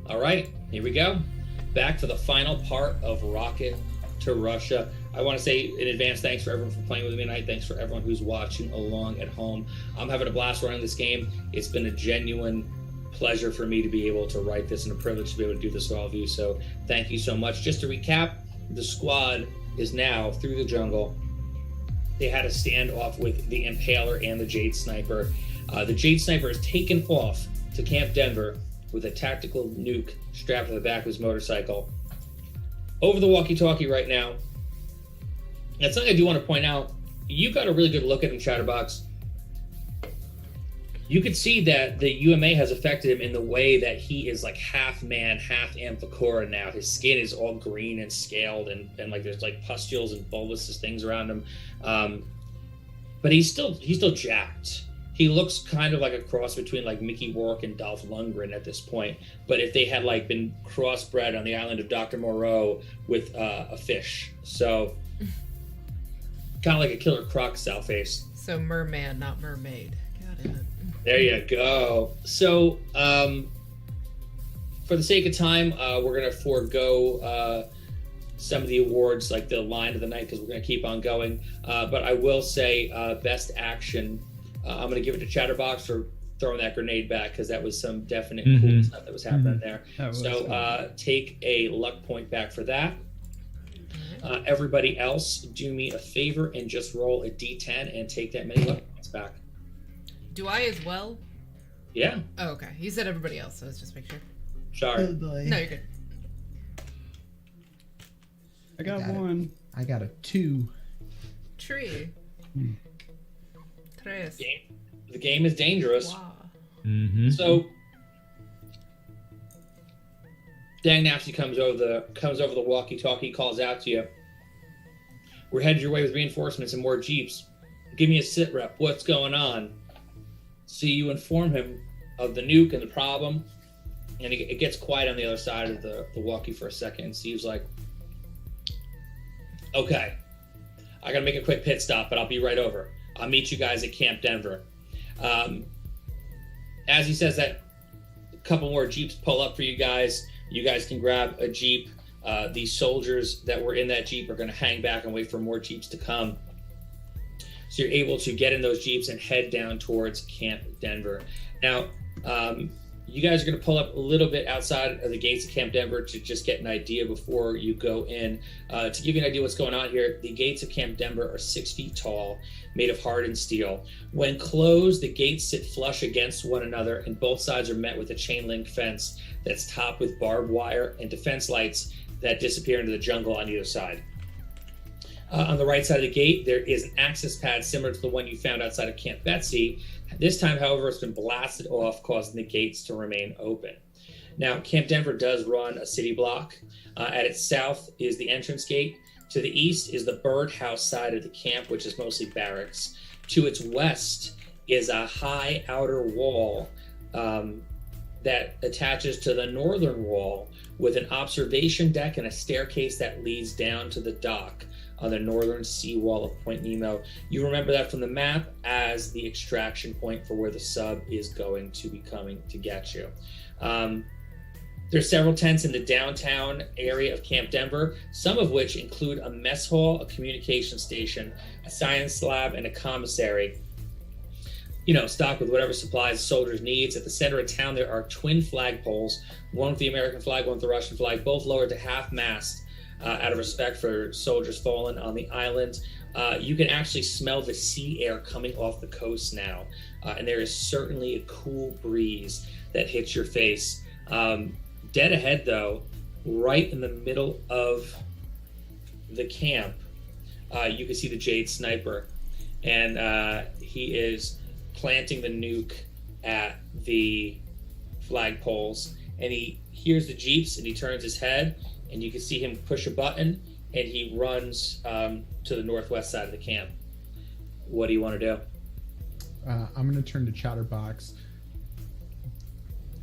All right, here we go. Back to the final part of Rocket to Russia. I want to say in advance, thanks for everyone for playing with me tonight. Thanks for everyone who's watching along at home. I'm having a blast running this game. It's been a genuine pleasure for me to be able to write this and a privilege to be able to do this with all of you. So thank you so much. Just to recap, the squad is now through the jungle. They had a standoff with the Impaler and the Jade Sniper. The Jade Sniper is taken off to Camp Denver with a tactical nuke strapped to the back of his motorcycle. Over the walkie-talkie right now. That's something I do want to point out. You got a really good look at him, Chatterbox. You could see that the UMA has affected him in the way that he is like half man, half Amphicora now. His skin is all green and scaled, and like there's like pustules and bulbous things around him. But he's still jacked. He looks kind of like a cross between like Mickey Rourke and Dolph Lundgren at this point. But if they had like been crossbred on the island of Dr. Moreau with a fish. So kind of like a Killer Croc style face. So merman, not mermaid. Got it. There you go. So for the sake of time, we're going to forego some of the awards, like the line of the night, because we're going to keep on going. But I will say best action. I'm going to give it to Chatterbox for throwing that grenade back, because that was some definite cool stuff that was happening there. So take a luck point back for that. Everybody else, do me a favor and just roll a d10 and take that many luck points back. Do I as well? Yeah. Oh, okay. You said everybody else, so let's just make sure. Sorry. Oh boy. No, you're good. I got one. I got a 2. Tree. Tres. The game is dangerous. Wow. So Dang Napsy comes over the walkie-talkie, calls out to you. We're headed your way with reinforcements and more jeeps. Give me a sit rep. What's going on? So you inform him of the nuke and the problem, and it gets quiet on the other side of the walkie for a second, and Steve's like, okay, I gotta make a quick pit stop, but I'll be right over. I'll meet you guys at Camp Denver. As he says that, a couple more jeeps pull up for you guys. You guys can grab a jeep. The soldiers that were in that jeep are going to hang back and wait for more jeeps to come. So you're able to get in those jeeps and head down towards Camp Denver. Now, you guys are going to pull up a little bit outside of the gates of Camp Denver to just get an idea before you go in. To give you an idea what's going on here, the gates of Camp Denver are 6 feet tall, made of hardened steel. When closed, the gates sit flush against one another, and both sides are met with a chain link fence that's topped with barbed wire and defense lights that disappear into the jungle on either side. On the right side of the gate, there is an access pad similar to the one you found outside of Camp Betsy. This time, however, it's been blasted off, causing the gates to remain open. Now, Camp Denver does run a city block. At its south is the entrance gate. To the east is the birdhouse side of the camp, which is mostly barracks. To its west is a high outer wall that attaches to the northern wall with an observation deck and a staircase that leads down to the dock on the northern seawall of Point Nemo. You remember that from the map as the extraction point for where the sub is going to be coming to get you. There's several tents in the downtown area of Camp Denver, some of which include a mess hall, a communication station, a science lab, and a commissary. Stocked with whatever supplies soldiers needs. At the center of town, there are twin flagpoles, one with the American flag, one with the Russian flag, both lowered to half-mast out of respect for soldiers fallen on the island. You can actually smell the sea air coming off the coast now, and there is certainly a cool breeze that hits your face. Dead ahead, though, right in the middle of the camp, you can see the Jade Sniper, and he is planting the nuke at the flagpoles, and he hears the jeeps and he turns his head, and you can see him push a button, and he runs to the northwest side of the camp. What do you want to do? I'm going to turn to Chatterbox.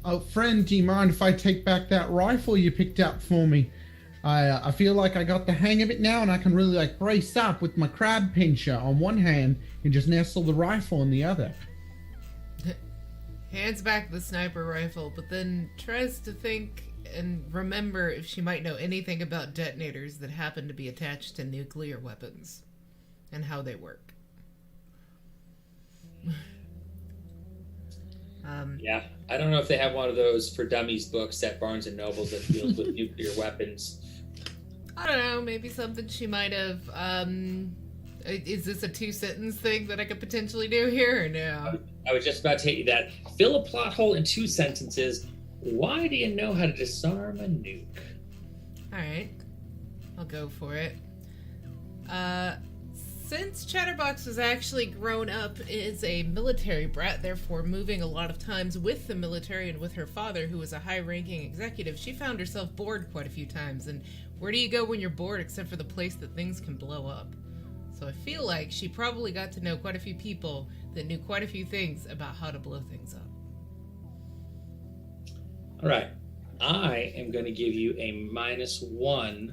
Oh, friend, do you mind if I take back that rifle you picked up for me? I feel like I got the hang of it now, and I can really brace up with my crab pincher on one hand and just nestle the rifle in the other. Hands back the sniper rifle, but then tries to think and remember if she might know anything about detonators that happen to be attached to nuclear weapons and how they work. Yeah, I don't know if they have one of those for dummies books at Barnes and Nobles that deals with nuclear weapons. I don't know, maybe something she might have. Is this a 2-sentence thing that I could potentially do here or no? I was just about to hit you that. Fill a plot hole in 2 sentences. Why do you know how to disarm a nuke? Alright, I'll go for it. Since Chatterbox was actually grown up as a military brat, therefore moving a lot of times with the military and with her father, who was a high-ranking executive, she found herself bored quite a few times. And where do you go when you're bored except for the place that things can blow up? So I feel like she probably got to know quite a few people that knew quite a few things about how to blow things up. All right. I am going to give you a -1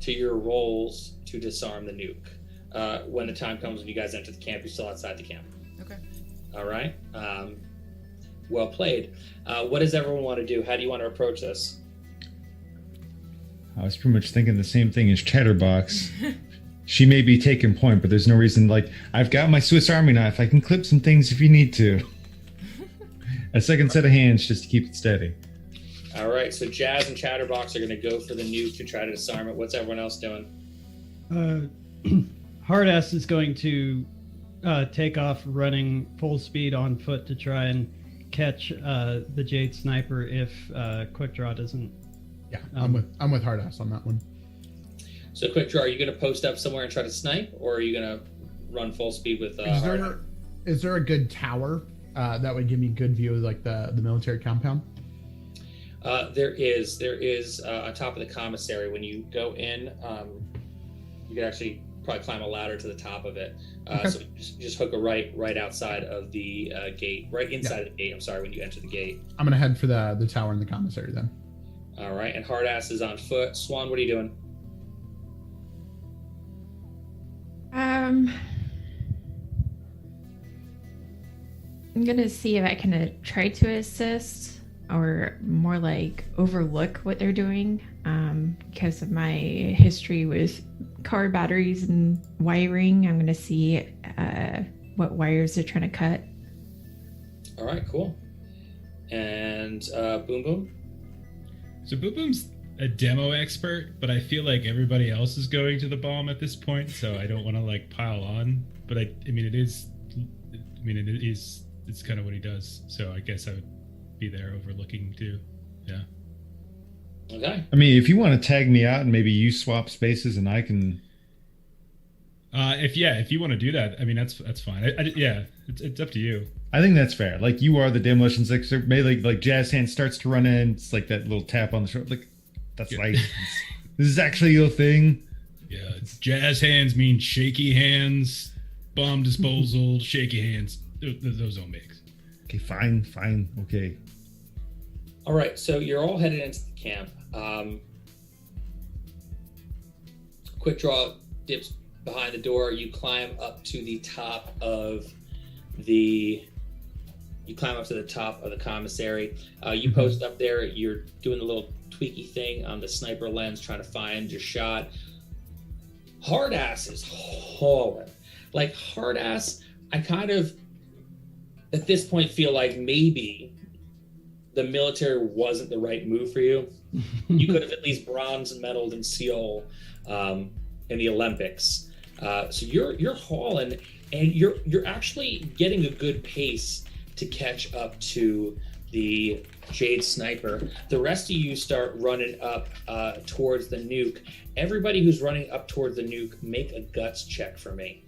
to your rolls to disarm the nuke. When the time comes when you guys enter the camp, you're still outside the camp. Okay. All right. Well played. What does everyone want to do? How do you want to approach this? I was pretty much thinking the same thing as Chatterbox. She may be taking point, but there's no reason. Like, I've got my Swiss Army knife. I can clip some things if you need to. A second set of hands just to keep it steady. All right. So Jazz and Chatterbox are going to go for the nuke to try to disarm it. What's everyone else doing? Hardass is going to take off running full speed on foot to try and catch the Jade Sniper if Quick Draw doesn't. Yeah, I'm with Hardass on that one. So Quick Draw, are you going to post up somewhere and try to snipe, or are you going to run full speed with Hardass? Is there a good tower that would give me good view of like the military compound? There is on top of the commissary. When you go in, you can actually probably climb a ladder to the top of it. Okay. So just hook a right outside of the gate, right inside of the gate. I'm sorry, when you enter the gate. I'm gonna head for the tower in the commissary then. All right, and Hardass is on foot. Swan, what are you doing? I'm gonna see if I can try to assist or more like overlook what they're doing because of my history with car batteries and wiring. I'm gonna see what wires they're trying to cut. All right, cool. And Boom Boom? So Boom Boom's a demo expert, but I feel like everybody else is going to the bomb at this point, so I don't want to like pile on. But it's kind of what he does. So I guess I would be there overlooking too. Yeah. Okay. I mean, if you want to tag me out and maybe you swap spaces and I can. If you want to do that, I mean that's fine. It's up to you. I think that's fair. Like, you are the demolitions expert. Maybe like Jazz Hand starts to run in. It's like that little tap on the shoulder. Like, that's Yeah. like this is actually your thing. Yeah, it's jazz hands mean shaky hands, bomb disposal, shaky hands. Those don't mix. Okay, fine, okay. All right, so you're all headed into the camp. Quick Draw dips behind the door. You climb up to the top of the commissary. You post up there. You're doing the little tweaky thing on the sniper lens, trying to find your shot. Hardass is hauling. Like, Hardass, I kind of, at this point, feel like maybe the military wasn't the right move for you. You could have at least bronze medaled in Seoul in the Olympics. So you're hauling, and you're actually getting a good pace to catch up to the Jade Sniper. The rest of you start running up towards the nuke. Everybody who's running up towards the nuke, make a guts check for me.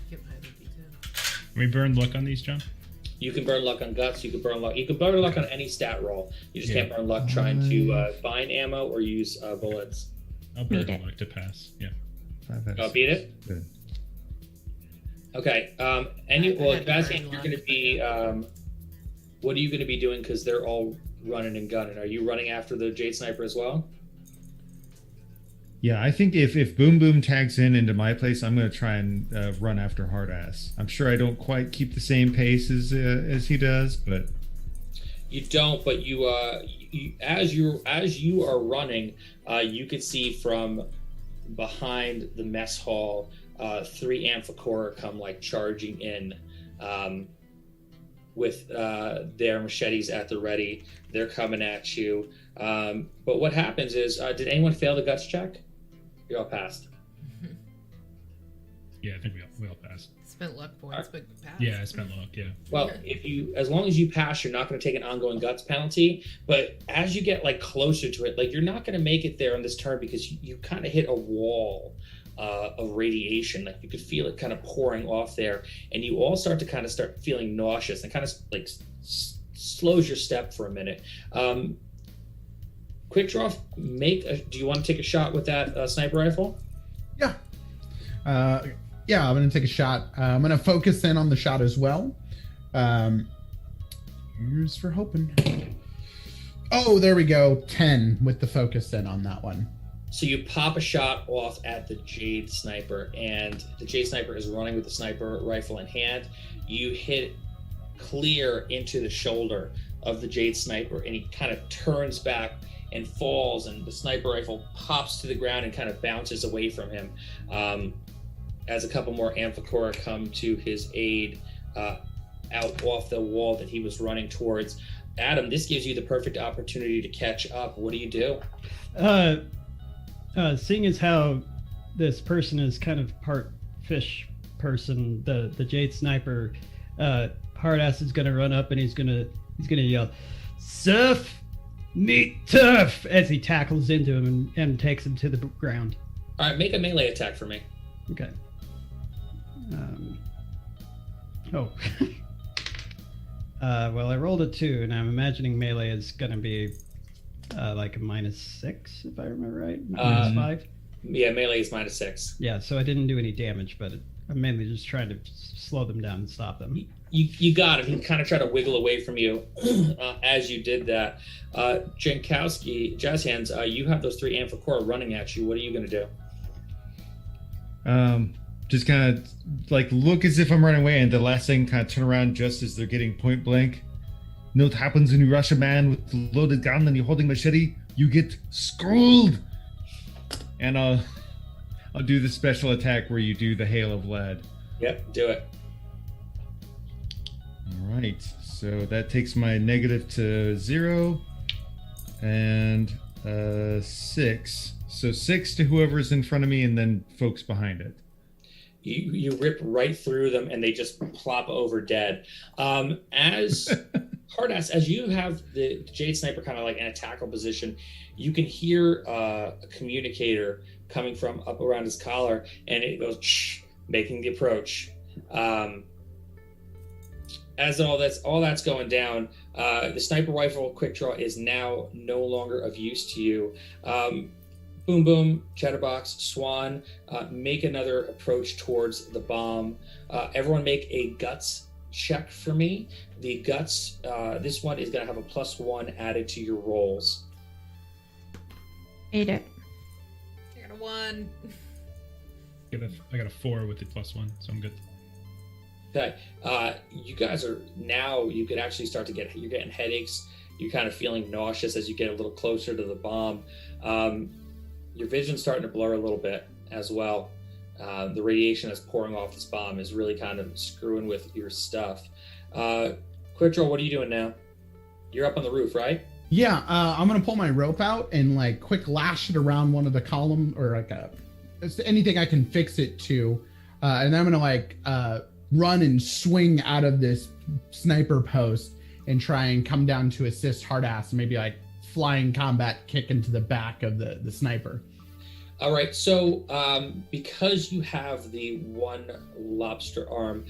Get my other D10. Can we burn luck on these, John? You can burn luck on guts. You can burn luck on any stat roll. You just can't burn luck trying to find ammo or use bullets. I'll burn Beat it. luck to pass. Yeah. Beat it. Good. Okay. I had to Bastian, burn you're luck. going to be. What are you going to be doing? Because they're all running and gunning. Are you running after the Jade Sniper as well? Yeah, I think if Boom Boom tags into my place, I'm going to try and run after Hardass. I'm sure I don't quite keep the same pace as he does, but You don't, but as you are running, you could see from behind the mess hall 3 Amphicora come like charging in with their machetes at the ready. They're coming at you. But what happens is, did anyone fail the guts check? You all passed. Yeah, I think we all passed. Spent luck points, but passed. Yeah, I spent luck. Yeah. Well, as long as you pass, you're not going to take an ongoing guts penalty. But as you get like closer to it, like you're not going to make it there on this turn because you kind of hit a wall of radiation. Like you could feel it kind of pouring off there, and you all start feeling nauseous and kind of like slows your step for a minute. Quick draw. Do you want to take a shot with that sniper rifle? Yeah. Yeah, I'm going to take a shot. I'm going to focus in on the shot as well. Here's for hoping. Oh, there we go. 10 with the focus in on that one. So you pop a shot off at the Jade Sniper, and the Jade Sniper is running with the sniper rifle in hand. You hit clear into the shoulder of the Jade Sniper, and he kind of turns back and falls, and the sniper rifle pops to the ground and kind of bounces away from him. As a couple more Amphicora come to his aid out off the wall that he was running towards. Adam, this gives you the perfect opportunity to catch up. What do you do? Seeing as how this person is kind of part fish person, the Jade Sniper, Hardass is gonna run up and he's gonna yell, "Surf, meet turf!" as he tackles into him and takes him to the ground. All right, make a melee attack for me. Okay. Well, I rolled a 2, and I'm imagining melee is gonna be like a -6, if I remember right. -5. Yeah, melee is -6. Yeah, so I didn't do any damage, but I'm mainly just trying to slow them down and stop them. You got him. He kind of tried to wiggle away from you as you did that. Jankowski, Jazz Hands, you have those 3 Amphicora running at you. What are you going to do? Just kind of like look as if I'm running away, and the last thing kind of turn around just as they're getting point blank. You know what happens when you rush a man with a loaded gun and you're holding machete? You get schooled. And I'll do the special attack where you do the hail of lead. Yep, do it. All right, so that takes my negative to 0 and 6. So 6 to whoever's in front of me, and then folks behind it. You rip right through them, and they just plop over dead. As Hardass, as you have the Jade Sniper kind of like in a tackle position, you can hear a communicator coming from up around his collar, and it goes shh, making the approach. As all that's going down, the sniper rifle quick draw is now no longer of use to you. Boom Boom, Chatterbox, Swan, make another approach towards the bomb. Everyone make a guts check for me. The guts, this one is going to have a +1 added to your rolls. Ate it. I got a 1. I got a 4 with the +1, so I'm good. Okay, you guys are now, you can actually start to you're getting headaches. You're kind of feeling nauseous as you get a little closer to the bomb. Your vision's starting to blur a little bit as well. The radiation that's pouring off this bomb is really kind of screwing with your stuff. Quick draw, what are you doing now? You're up on the roof, right? Yeah, I'm gonna pull my rope out and like quick lash it around one of the column, or like anything I can fix it to, and then I'm gonna like run and swing out of this sniper post and try and come down to assist Hardass, and maybe like flying combat kick into the back of the sniper. All right, so because you have the 1 lobster arm,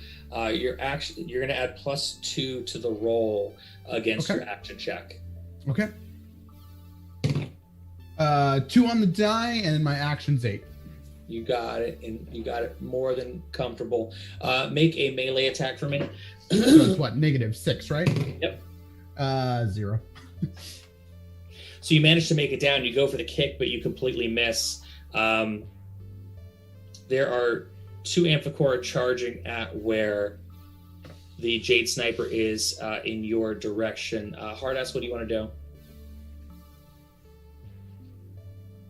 you're going to add +2 to the roll against your action check. Okay. 2 on the die, and my action's 8. You got it, and you got it more than comfortable. Make a melee attack for me. So it's what, -6, right? Yep. 0. So you manage to make it down. You go for the kick, but you completely miss. There are 2 Amphicora charging at where the Jade Sniper is in your direction. Hardass, what do you want to do?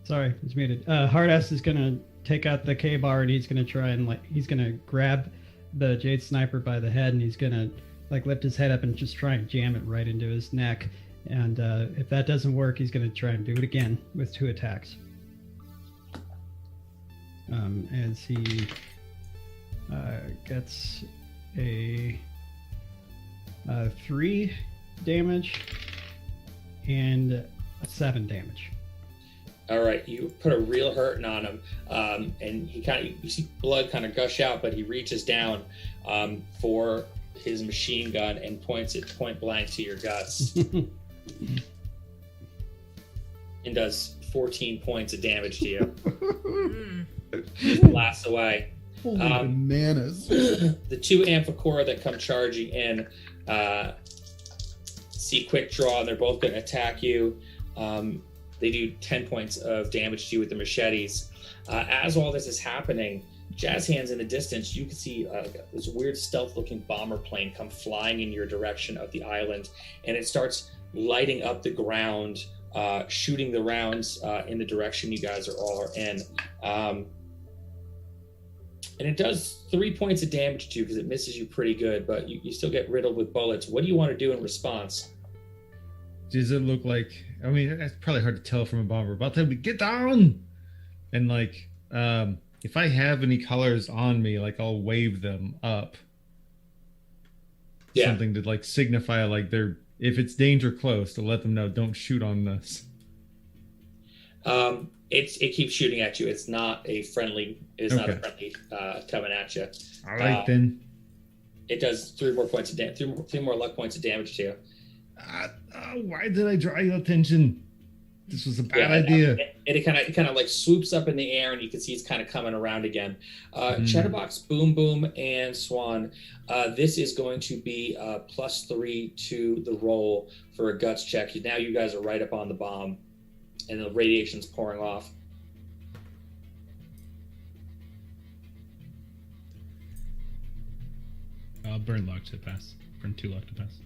Sorry, it's muted. Hardass is gonna take out the K-bar and he's gonna try and he's gonna grab the Jade Sniper by the head and he's gonna lift his head up and just try and jam it right into his neck. And if that doesn't work, he's gonna try and do it again with 2 attacks. As he gets a 3 damage and a 7 damage. All right, you put a real hurting on him, and he you see blood kind of gush out, but he reaches down for his machine gun and points it point blank to your guts, and does 14 points of damage to you. Blasts away. Holy bananas. The 2 Amphicora that come charging in see Quick Draw, and they're both going to attack you. They do 10 points of damage to you with the machetes. As all this is happening, Jazz Hands in the distance, you can see this weird stealth-looking bomber plane come flying in your direction of the island, and it starts lighting up the ground, shooting the rounds in the direction you guys are in. And it does 3 points of damage to you because it misses you pretty good, but you still get riddled with bullets. What do you want to do in response? Does it look like, I mean, that's probably hard to tell from a bomber, but I'll tell him, get down! And if I have any colors on me, I'll wave them up. Yeah. Something to signify if it's danger close, to let them know, don't shoot on this. It keeps shooting at you. It's not a friendly. It's not a friendly coming at you. All right then. It does 3 more points of damage. 3 more luck points of damage to you. Why did I draw your attention? This was a bad idea. It kind of swoops up in the air, and you can see it's kind of coming around again. Chatterbox, Boom Boom, and Swan. This is going to be +3 to the roll for a guts check. Now you guys are right up on the bomb, and the radiation's pouring off. I'll burn luck to pass. Burn 2 luck to pass.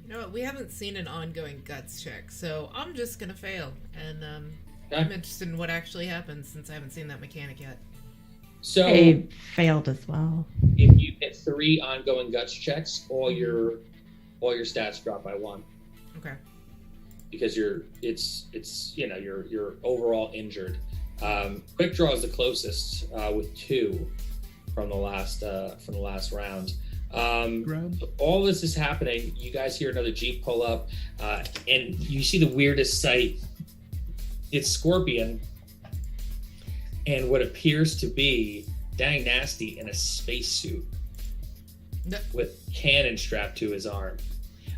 You know what? We haven't seen an ongoing guts check, so I'm just gonna fail. And I'm interested in what actually happens since I haven't seen that mechanic yet. So I failed as well. if you get 3 ongoing guts checks, all your stats drop by 1. Okay. Because you're overall injured. Quick Draw is the closest with 2 from the last round. All this is happening. You guys hear another Jeep pull up, and you see the weirdest sight. It's Scorpion and what appears to be Dang Nasty in a spacesuit with cannon strapped to his arm.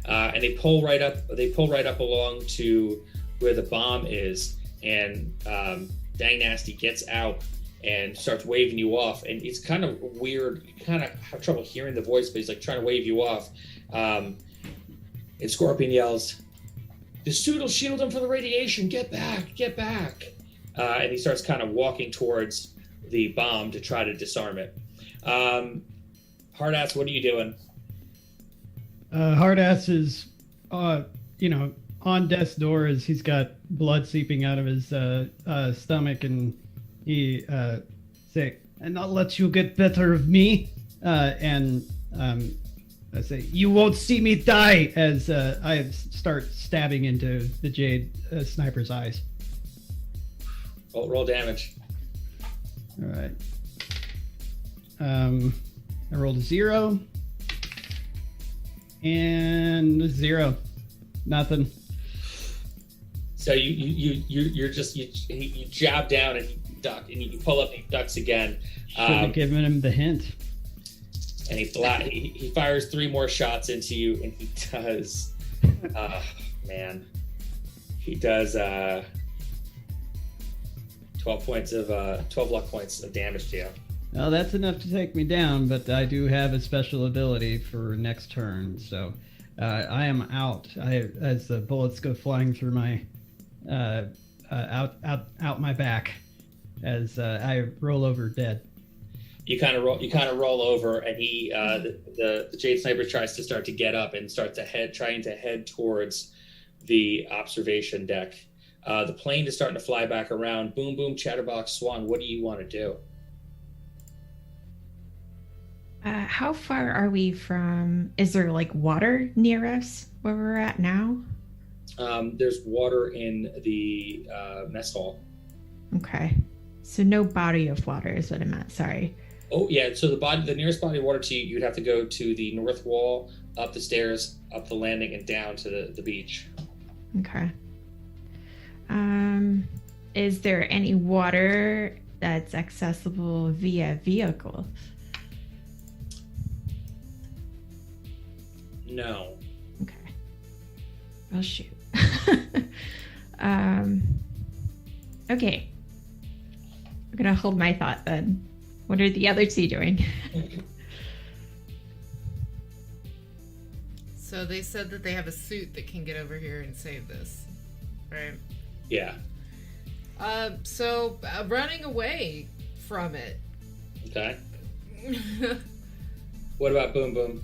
And they pull right up along to where the bomb is, and Dang Nasty gets out and starts waving you off. And it's kind of weird. You kind of have trouble hearing the voice, but he's trying to wave you off. And Scorpion yells, "The suit will shield him from the radiation. Get back, get back." And he starts kind of walking towards the bomb to try to disarm it. Hardass, what are you doing? Hardass is, on death's door as he's got blood seeping out of his stomach, and he say, "And I'll let you get better of me." I say, "You won't see me die," as I start stabbing into the Jade Sniper's eyes. Roll damage. All right. I rolled a 0. And 0. Nothing. So you jab down and you duck, and you pull up and he ducks again. Should have given him the hint. And he fires 3 more shots into you, and he does. He does 12 luck points of damage to you. Well, that's enough to take me down, but I do have a special ability for next turn, so I am out. As the bullets go flying through my out my back, as I roll over dead. You kind of roll over, and he the Jade Sniper tries to start to get up and trying to head towards the observation deck. The plane is starting to fly back around. Boom, boom, Chatterbox, Swan. What do you want to do? How far are we from? Is there like water near us where we're at now? There's water in the mess hall. Okay, so no body of water is what I meant. Sorry. Oh yeah, so the nearest body of water to you, you'd have to go to the north wall, up the stairs, up the landing, and down to the beach. Okay. Is there any water that's accessible via vehicle? No. Okay. Well, shoot. Okay. I'm gonna hold my thought then. What are the other two doing? So they said that they have a suit that can get over here and save this, right? Yeah. So running away from it. Okay. What about Boom Boom?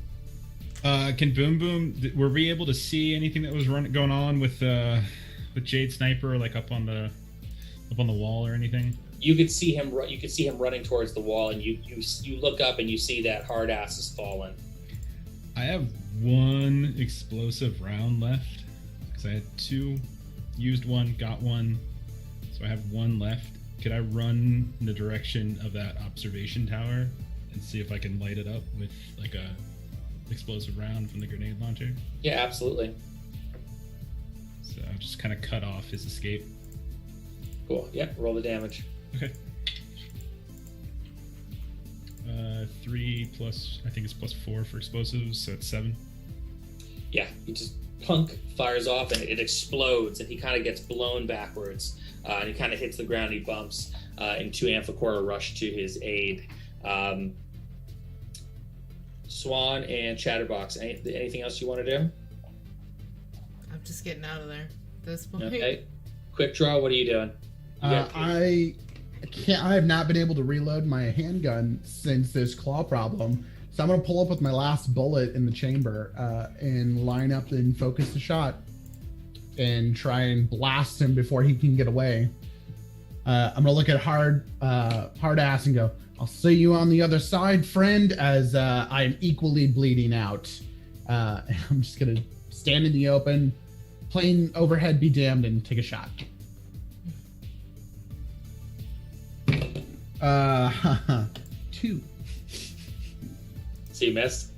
Can Boom Boom? Were we able to see anything that was going on with Jade Sniper, like up on the wall or anything? You could see him. You could see him running towards the wall, and you look up and you see that hard ass has fallen. I have one explosive round left because I had two, used one, got one, so I have one left. Could I run in the direction of that observation tower and see if I can light it up with like a explosive round from the grenade launcher? Yeah, absolutely. So I'll just kind of cut off his escape. Cool. Yep. Roll the damage. Okay. 3 plus, I think it's plus 4 for explosives, so it's 7. Yeah, he just punk fires off and it explodes, and he kind of gets blown backwards, and he kind of hits the ground. He bumps, and 2 Amphicora rush to his aid. Swan and Chatterbox. Anything else you want to do? I'm just getting out of there at this point. Okay. Quick draw. What are you doing? I have not been able to reload my handgun since this claw problem, so I'm gonna pull up with my last bullet in the chamber and line up and focus the shot and try and blast him before he can get away. I'm gonna look at hard ass and go, "I'll see you on the other side, friend," as I'm equally bleeding out. And I'm just gonna stand in the open, plane overhead be damned, and take a shot. 2. So you missed?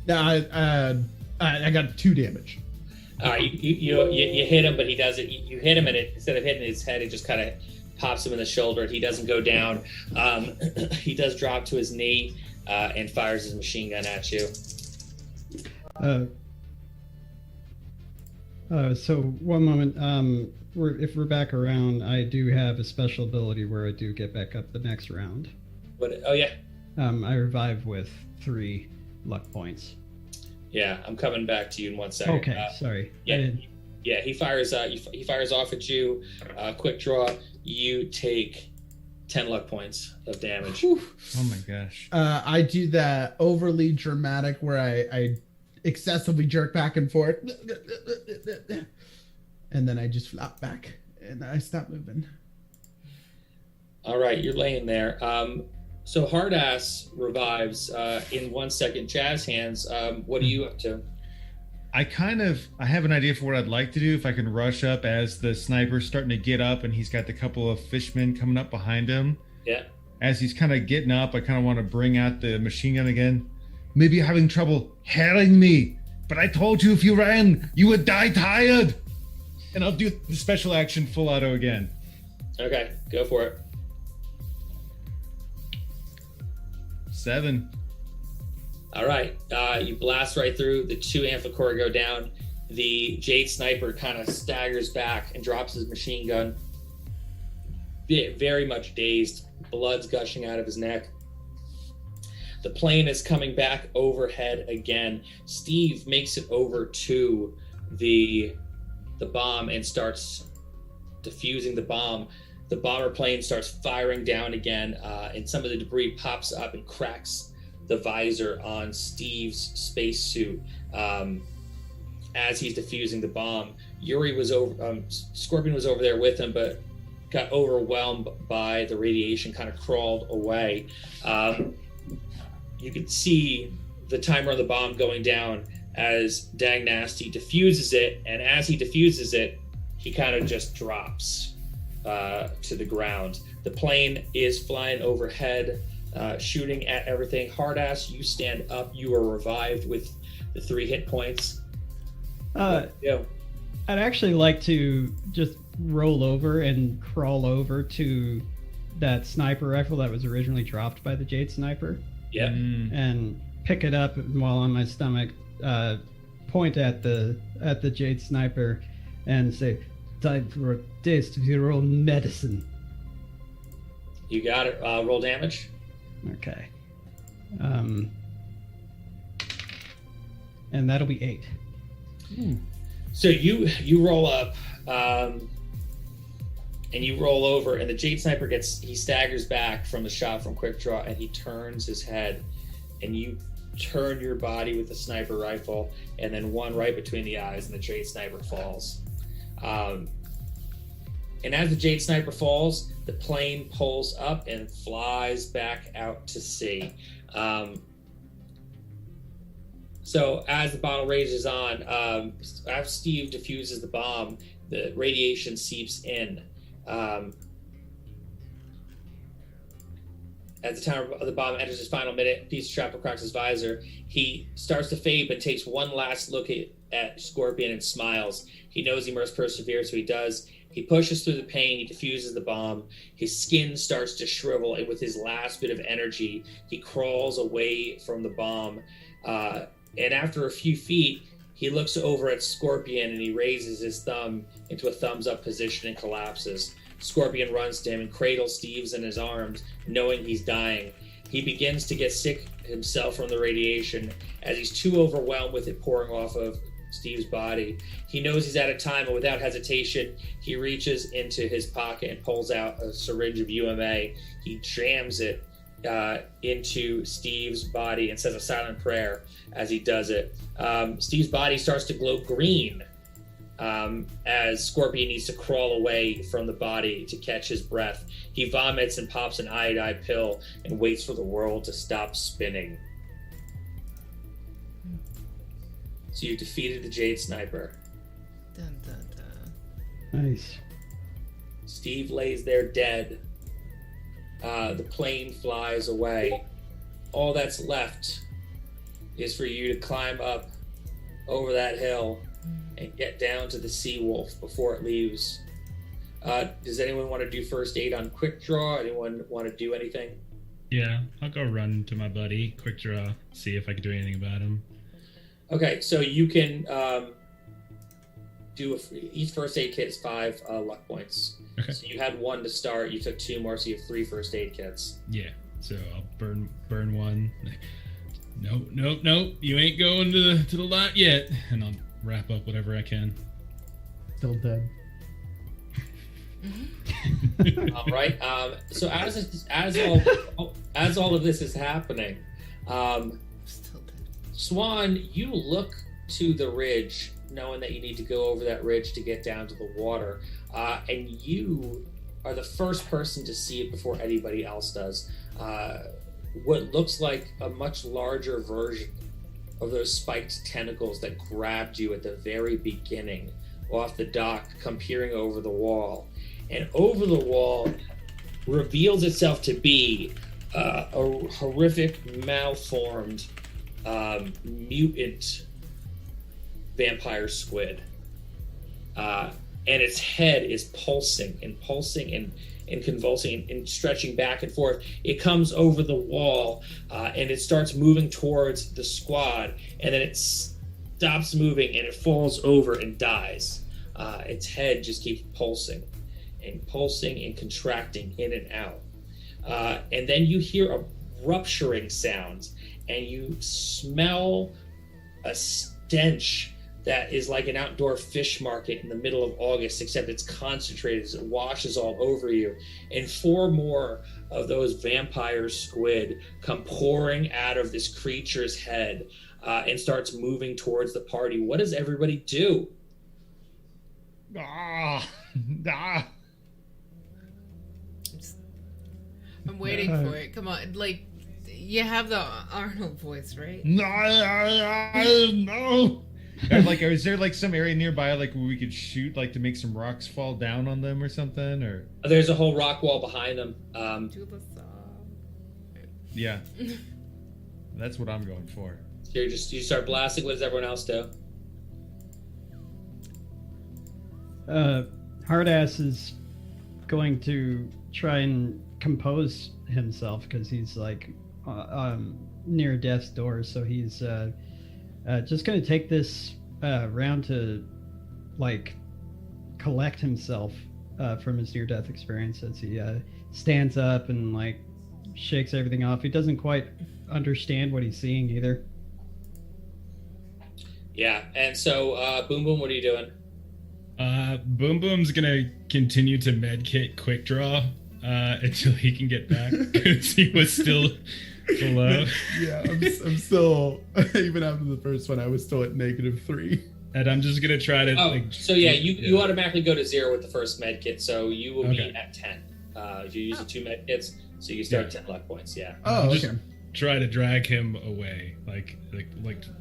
No, I got 2 damage. You hit him, but he doesn't. You hit him, and instead of hitting his head, it just kind of pops him in the shoulder, and he doesn't go down. He does drop to his knee and fires his machine gun at you. So one moment. If we're back around, I do have a special ability where I do get back up the next round. Oh yeah. I revive with 3 luck points. Yeah, I'm coming back to you in 1 second. Okay, sorry. Yeah. He fires. He fires off at you. Quick draw. You take 10 luck points of damage. Whew. Oh my gosh. I do that overly dramatic where I excessively jerk back and forth, and then I just flop back and I stop moving. All right, you're laying there. So Hardass revives in 1 second. Jazz Hands, what are you up to? I have an idea for what I'd like to do if I can rush up as the sniper's starting to get up and he's got the couple of fishmen coming up behind him. Yeah. As he's kind of getting up, I kind of want to bring out the machine gun again. Maybe you're having trouble hearing me, but I told you if you ran, you would die tired. And I'll do the special action full auto again. Okay, go for it. 7. All right, you blast right through. The 2 Amphicora go down. The Jade Sniper kind of staggers back and drops his machine gun. Very much dazed. Blood's gushing out of his neck. The plane is coming back overhead again. Steve makes it over to the bomb and starts defusing the bomb. the bomber plane starts firing down again, and some of the debris pops up and cracks the visor on Steve's spacesuit as he's defusing the bomb. Scorpion was over there with him, but got overwhelmed by the radiation, kind of crawled away. You can see the timer on the bomb going down as Dang Nasty diffuses it, and as he diffuses it, he kind of just drops to the ground. The plane is flying overhead, shooting at everything. Hardass, you stand up. You are revived with the 3 hit points. I'd actually like to just roll over and crawl over to that sniper rifle that was originally dropped by the Jade Sniper. Yeah. And pick it up while on my stomach, point at the Jade Sniper and say, "Time for a taste of your own medicine." You got it. Roll damage. Okay. And that'll be 8. So you roll up, and you roll over, and the Jade Sniper he staggers back from the shot from Quick Draw, and he turns his head, and you turn your body with the sniper rifle, and then one right between the eyes, and the Jade Sniper falls. And as the Jade Sniper falls, the plane pulls up and flies back out to sea. So as the battle rages on, after Steve defuses the bomb, the radiation seeps in. As the timer of the bomb enters his final minute, piece of shrapnel cracks his visor. He starts to fade, but takes one last look at Scorpion and smiles. He knows he must persevere, so he does. He pushes through the pain. He defuses the bomb. His skin starts to shrivel, and with his last bit of energy, he crawls away from the bomb. And after a few feet, he looks over at Scorpion, and he raises his thumb into a thumbs-up position and collapses. Scorpion runs to him and cradles Steve's in his arms, knowing he's dying. He begins to get sick himself from the radiation, as he's too overwhelmed with it pouring off of Steve's body. He knows he's out of time, and without hesitation, he reaches into his pocket and pulls out a syringe of UMA. He jams it into Steve's body and says a silent prayer as he does it. Steve's body starts to glow green as Scorpion needs to crawl away from the body to catch his breath. He vomits and pops an iodine pill and waits for the world to stop spinning. So you defeated the Jade Sniper. Dun, dun, dun. Nice. Steve lays there dead. The plane flies away. All that's left is for you to climb up over that hill and get down to the Sea Wolf before it leaves. Does anyone want to do first aid on Quick Draw? Anyone want to do anything? Yeah, I'll go run to my buddy, Quick Draw, see if I can do anything about him. Okay, so you can each first aid kit is 5 luck points. Okay. So you had 1 to start. You took 2 more, so you have 3 first aid kits. Yeah, so I'll burn one. Nope. You ain't going to the lot yet, and I'll wrap up whatever I can. Still dead. All right. So as all of this is happening, Still dead. Swan, you look to the ridge, knowing that you need to go over that ridge to get down to the water, and you are the first person to see it before anybody else does. What looks like a much larger version of those spiked tentacles that grabbed you at the very beginning off the dock come peering over the wall. And over the wall reveals itself to be a horrific, malformed, mutant vampire squid. And its head is pulsing and convulsing and stretching back and forth. It comes over the wall and it starts moving towards the squad, and then it stops moving and it falls over and dies. Its head just keeps pulsing and contracting in and out. And then you hear a rupturing sound, and you smell a stench that is like an outdoor fish market in the middle of August, except it's concentrated as it washes all over you. And 4 more of those vampire squid come pouring out of this creature's head and starts moving towards the party. What does everybody do? Ah, I'm waiting for it. Come on, like, you have the Arnold voice, right? no. Like, is there like some area nearby, like where we could shoot, like to make some rocks fall down on them or something? Or There's a whole rock wall behind them. Do the song. yeah, that's what I'm going for. So you start blasting. What does everyone else do? Hardass is going to try and compose himself because he's like near death's door. So he's just going to take this round to like collect himself from his near-death experience as he stands up and like shakes everything off. He doesn't quite understand what he's seeing either. Yeah, and so Boom Boom, what are you doing? Boom Boom's gonna continue to medkit quick draw until he can get back because he was still below. Yeah, I'm still, even after the first one, I was still at -3. And I'm just gonna try to. You automatically go to 0 with the first med kit, so you will be at 10. If you use the 2 med kits, so you start 10 luck points. Yeah. Oh, just okay. try to drag him away, like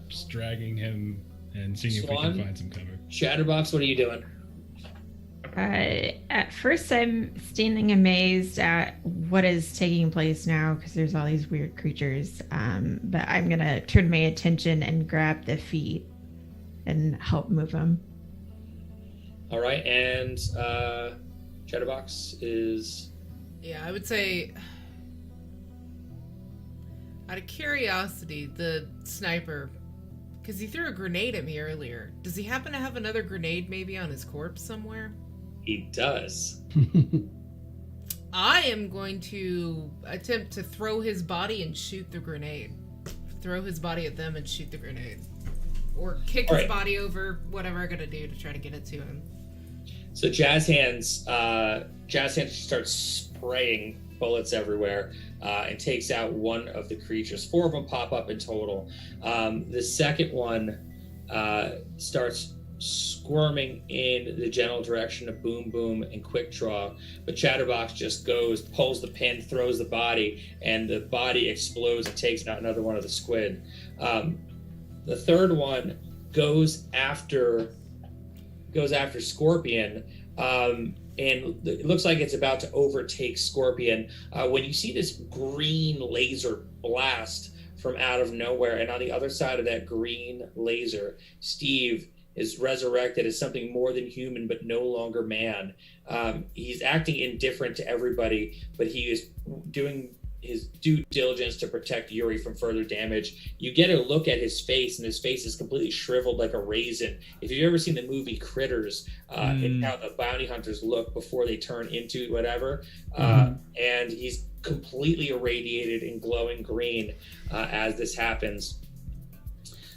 just dragging him and seeing if we Swan? can find some cover. Chatterbox, what are you doing? At first, I'm standing amazed at what is taking place now because there's all these weird creatures. But I'm gonna turn my attention and grab the feet and help move them. All right, and Chatterbox is. Yeah, I would say, out of curiosity, the sniper, because he threw a grenade at me earlier. Does he happen to have another grenade maybe on his corpse somewhere? He does. I am going to attempt to throw his body and shoot the grenade. Throw his body at them and shoot the grenade. Or kick his body over, whatever I gotta do to try to get it to him. So Jazz Hands starts spraying bullets everywhere and takes out one of the creatures. 4 of them pop up in total. The second one starts squirming in the general direction of Boom Boom and Quick Draw, but Chatterbox just pulls the pin, throws the body, and the body explodes and takes out another one of the squid. The third one goes after Scorpion, and it looks like it's about to overtake Scorpion when you see this green laser blast from out of nowhere, and on the other side of that green laser, Steve is resurrected as something more than human but no longer man. He's acting indifferent to everybody, but he is doing his due diligence to protect Yuri from further damage. You get a look at his face, and his face is completely shriveled like a raisin. If you've ever seen the movie Critters, and how the bounty hunters look before they turn into whatever, and he's completely irradiated and glowing green as this happens.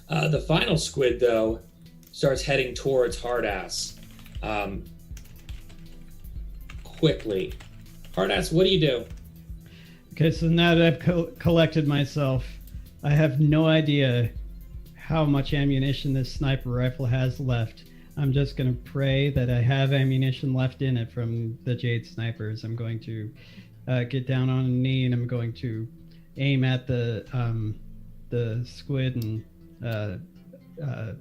The final squid, though, starts heading towards Hardass quickly. Hardass, what do you do? Okay, so now that I've collected myself, I have no idea how much ammunition this sniper rifle has left. I'm just going to pray that I have ammunition left in it from the Jade snipers. I'm going to get down on a knee and I'm going to aim at the squid and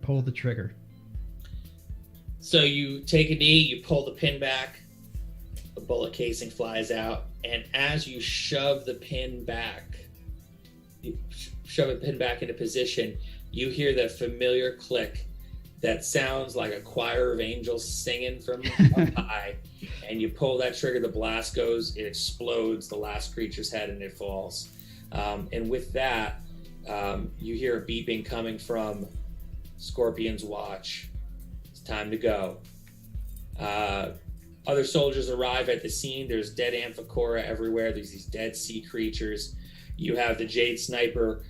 pull the trigger. So you take a knee, you pull the pin back, the bullet casing flies out, and as you shove the pin back, into position, you hear that familiar click that sounds like a choir of angels singing from up high, and you pull that trigger, the blast goes, it explodes the last creature's head, and it falls. And with that, you hear a beeping coming from Scorpion's watch. It's time to go. Other soldiers arrive at the scene. There's dead amphicora everywhere. There's these dead sea creatures. You have the Jade Sniper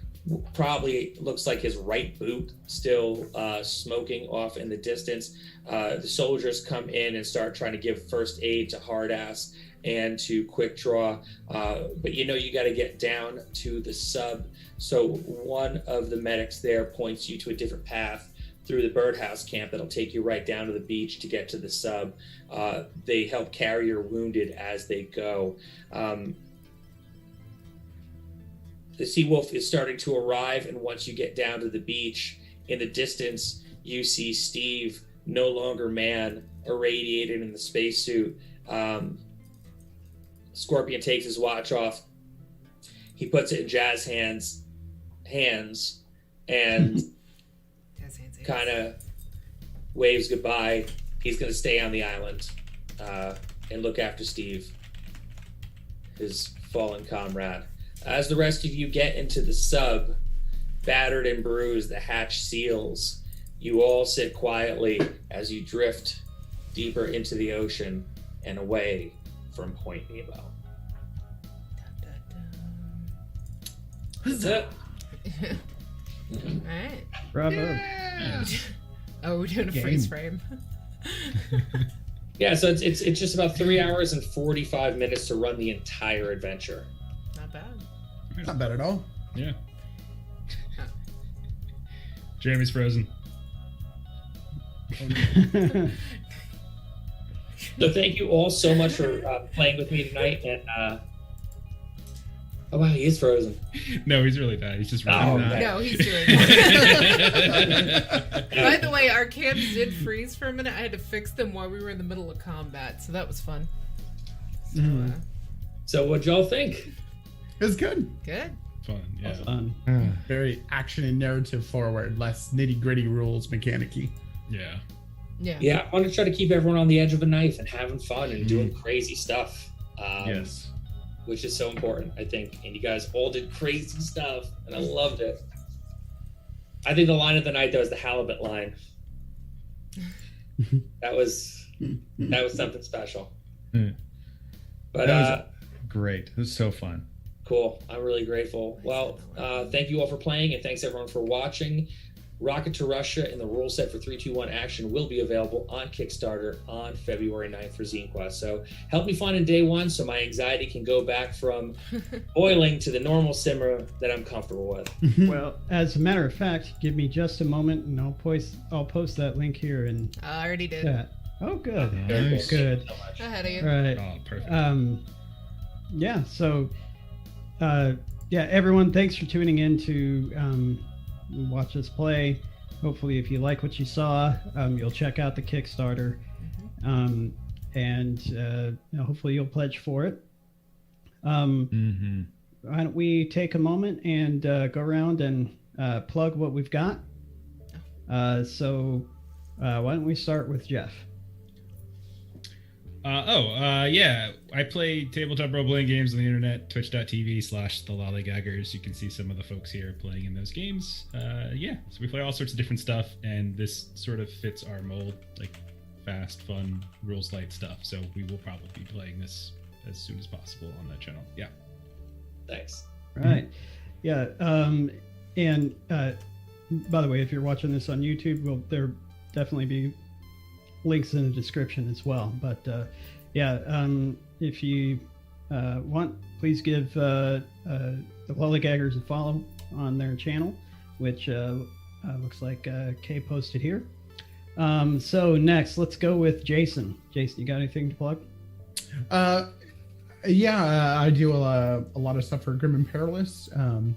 probably looks like his right boot still smoking off in the distance. The soldiers come in and start trying to give first aid to Hardass and to Quick Draw, but you got to get down to the sub. So one of the medics there points you to a different path through the birdhouse camp that'll take you right down to the beach to get to the sub. They help carry your wounded as they go. The sea wolf is starting to arrive, and once you get down to the beach, in the distance, you see Steve, no longer man, irradiated in the spacesuit. Scorpion takes his watch off. He puts it in Jazz's hands and kind of waves goodbye. He's going to stay on the island and look after Steve, his fallen comrade. As the rest of you get into the sub, battered and bruised, the hatch seals. You all sit quietly as you drift deeper into the ocean and away from Point Nemo. That's it. Alright. Bravo. Yeah. Oh, we're doing a freeze frame. Yeah, so it's just about 3 hours and 45 minutes to run the entire adventure. Not bad. Not bad at all. Yeah. Jeremy's frozen. So thank you all so much for playing with me tonight. And oh wow, he is frozen. No, he's really bad. He's just really Oh, bad. No, he's doing it. By the way, our camps did freeze for a minute. I had to fix them while we were in the middle of combat, so that was fun. So, So what'd y'all think? It was good. good. Fun, yeah. Fun. Very action and narrative forward, less nitty gritty rules mechanic-y. Yeah. Yeah. Yeah, I want to try to keep everyone on the edge of a knife and having fun and doing crazy stuff. Yes. Which is so important, I think. And you guys all did crazy stuff, and I loved it. I think the line of the night, though, is the halibut line. That was something special. Mm. But That was great. It was so fun. cool. I'm really grateful. Well, thank you all for playing, and thanks everyone for watching. Rocket to Russia and the rule set for 321 action will be available on Kickstarter on February 9th for Zine Quest. So help me find in day one so my anxiety can go back from boiling to the normal simmer that I'm comfortable with. Well, as a matter of fact, give me just a moment and I'll post that link here in I already did. chat. Oh, good. Nice. Good. Thank you so much. Ahead of you. Right. Oh, perfect. Yeah, so everyone, thanks for tuning in to watch us play. Hopefully, if you like what you saw, you'll check out the Kickstarter, and hopefully you'll pledge for it. Why don't we take a moment and go around and plug what we've got? So why don't we start with Jeff? Yeah. I play tabletop role-playing games on the internet, twitch.tv/the Lollygaggers. You can see some of the folks here playing in those games. So we play all sorts of different stuff, and this sort of fits our mold, like fast, fun, rules light stuff. So we will probably be playing this as soon as possible on that channel. Yeah. Thanks. Right. Yeah. And by the way, if you're watching this on YouTube, there definitely be links in the description as well. But if you want, please give the Lollygaggers a follow on their channel, which looks like Kay posted here. So next, let's go with Jason. Jason, you got anything to plug? I do a lot of stuff for Grim and Perilous.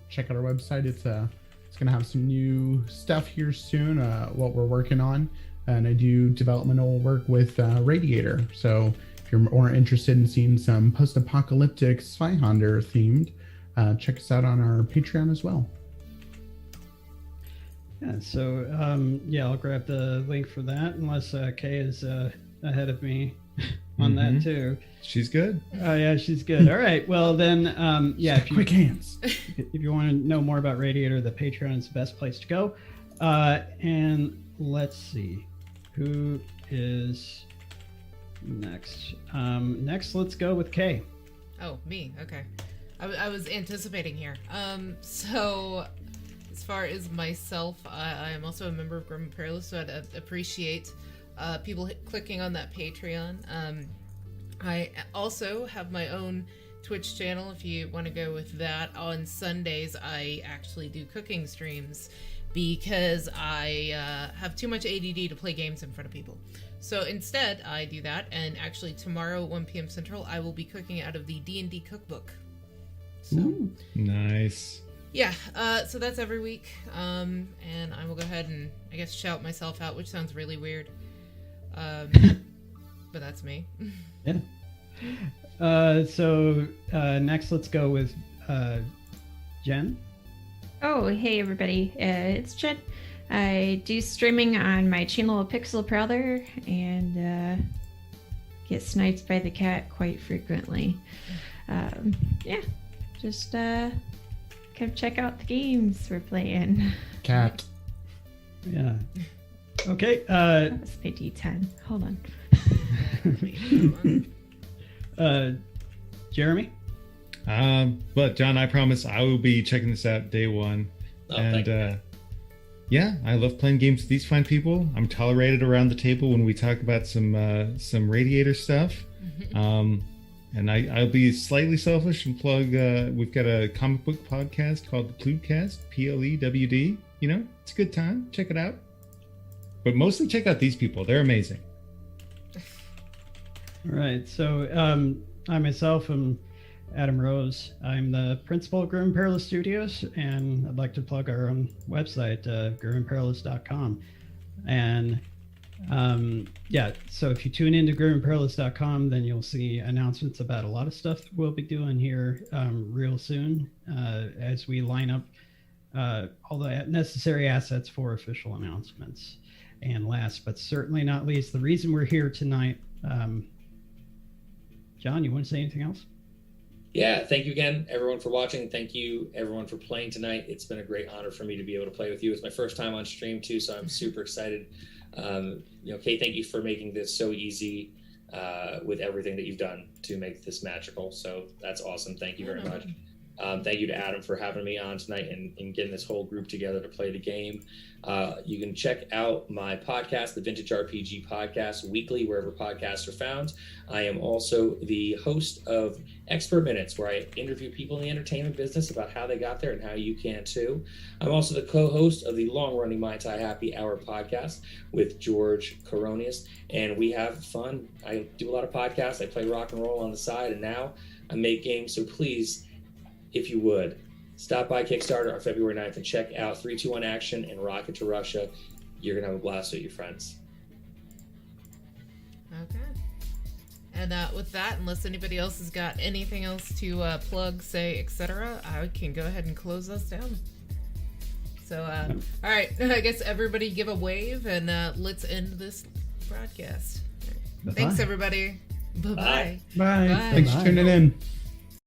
Check out our website. It's gonna have some new stuff here soon. What we're working on, and I do developmental work with Radiator. So if you're more interested in seeing some post-apocalyptic Zweihander themed, check us out on our Patreon as well. Yeah. So I'll grab the link for that, unless Kay is ahead of me on that too. She's good. Oh yeah, she's good. All right. Well then, if you Quick hands. if you want to know more about Radiator, the Patreon is the best place to go. And let's see, who is next? Next, let's go with Kay. Oh, me. Okay. I was anticipating here. So as far as myself, I am also a member of Grim Perilous, so I'd appreciate people clicking on that Patreon. I also have my own Twitch channel if you want to go with that. On Sundays, I actually do cooking streams because I have too much ADD to play games in front of people. So instead, I do that, and actually tomorrow at 1 p.m. Central, I will be cooking out of the D&D cookbook. So, Ooh, nice. Yeah, so that's every week, and I will go ahead and, I guess, shout myself out, which sounds really weird. But that's me. Yeah. So next, let's go with Jen. Oh, hey everybody, it's Jen. I do streaming on my channel Pixel Prowler and get sniped by the cat quite frequently. Yeah, just come check out the games we're playing. Cat. Yeah. Okay. That was my D10. Hold on. Jeremy. But John, I promise I will be checking this out day one. And yeah, I love playing games with these fine people. I'm tolerated around the table when we talk about some Radiator stuff. And I'll be slightly selfish and plug. We've got a comic book podcast called the Plewcast, PLEWD. You know, it's a good time. Check it out. But mostly check out these people. They're amazing. All right. So I myself am Adam Rose. I'm the principal of Grim Perilous Studios, and I'd like to plug our own website, grimperilous.com. And yeah, so if you tune into grimperilous.com, then you'll see announcements about a lot of stuff that we'll be doing here real soon as we line up all the necessary assets for official announcements. And last but certainly not least, the reason we're here tonight. John, you want to say anything else? Yeah, thank you again, everyone, for watching. Thank you, everyone, for playing tonight. It's been a great honor for me to be able to play with you. It's my first time on stream, too, so I'm super excited. Kate, thank you for making this so easy with everything that you've done to make this magical. So that's awesome. Thank you very much. Thank you to Adam for having me on tonight and getting this whole group together to play the game. You can check out my podcast, the Vintage RPG Podcast, weekly, wherever podcasts are found. I am also the host of Expert Minutes, where I interview people in the entertainment business about how they got there and how you can too. I'm also the co-host of the long-running My Tai Happy Hour podcast with George Collazo, and we have fun. I do a lot of podcasts. I play rock and roll on the side, and now I make games. So please, if you would, stop by Kickstarter on February 9th and check out 321 Action and Rocket to Russia. You're going to have a blast with your friends. Okay. And with that, unless anybody else has got anything else to plug, say, etc., I can go ahead and close us down. So, all right, I guess everybody give a wave, and let's end this broadcast. Thanks, everybody. Bye-bye. Bye. Bye. Thanks for tuning in.